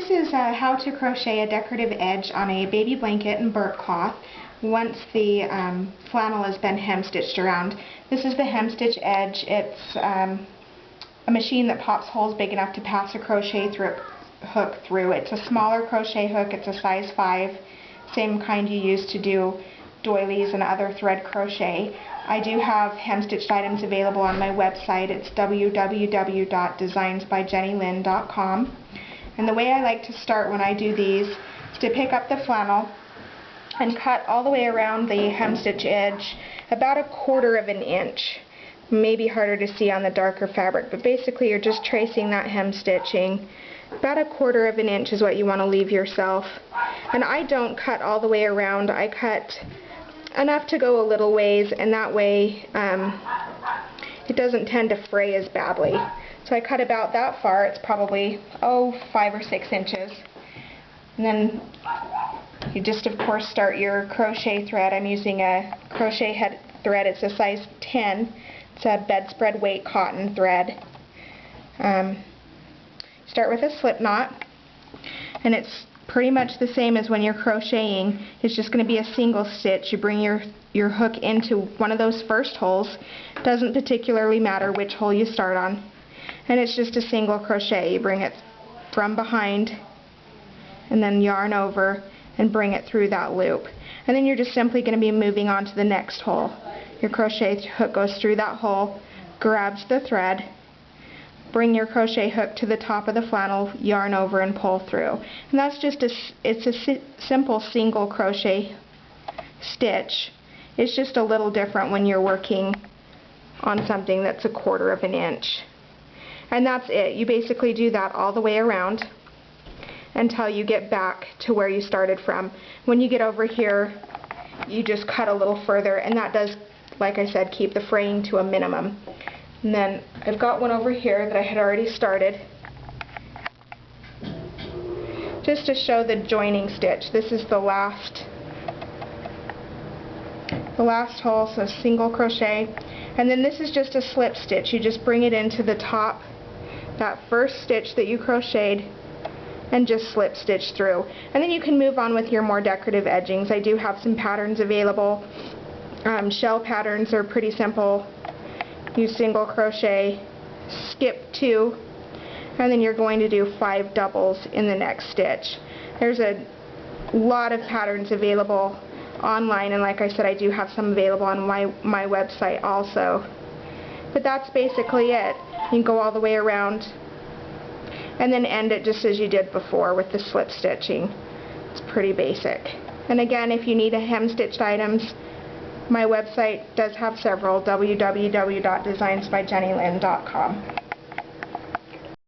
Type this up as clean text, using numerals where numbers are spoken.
This is how to crochet a decorative edge on a baby blanket and burnt cloth once the flannel has been hem-stitched around. This is the hem-stitch edge. It's a machine that pops holes big enough to pass a crochet hook through. It's a smaller crochet hook. It's a size 5, same kind you use to do doilies and other thread crochet. I do have hem-stitched items available on my website. It's www.designsbygennylyn.com. And the way I like to start when I do these is to pick up the flannel and cut all the way around the hem-stitch edge about 1/4 of an inch. Maybe harder to see on the darker fabric, but basically you're just tracing that hem stitching. About 1/4 of an inch is what you want to leave yourself. And I don't cut all the way around. I cut enough to go a little ways, and that way it doesn't tend to fray as badly. So I cut about that far. It's probably 5 or 6 inches. And then you just of course start your crochet thread. I'm using a crochet head thread. It's a size 10. It's a bedspread weight cotton thread. Start with a slip knot, and it's pretty much the same as when you're crocheting. It's just going to be a single stitch. You bring your hook into one of those first holes. Doesn't particularly matter which hole you start on. And it's just a single crochet. You bring it from behind and then yarn over and bring it through that loop. And then you're just simply going to be moving on to the next hole. Your crochet hook goes through that hole, grabs the thread, bring your crochet hook to the top of the flannel, yarn over and pull through. And that's just it's a simple single crochet stitch. It's just a little different when you're working on something that's 1/4 of an inch. And that's it. You basically do that all the way around until you get back to where you started from. When you get over here, you just cut a little further, and that does, like I said, keep the fraying to a minimum. And then I've got one over here that I had already started, just to show the joining stitch. This is the last hole, so single crochet. And then this is just a slip stitch. You just bring it into the top, that first stitch that you crocheted, and just slip stitch through. And then you can move on with your more decorative edgings. I do have some patterns available. Shell patterns are pretty simple. You single crochet, skip 2, and then you're going to do 5 doubles in the next stitch. There's a lot of patterns available online, and like I said, I do have some available on my website also. But that's basically it. You can go all the way around and then end it just as you did before with the slip stitching. It's pretty basic. And again, if you need a hem-stitched items, my website does have several, www.designsbygennylyn.com.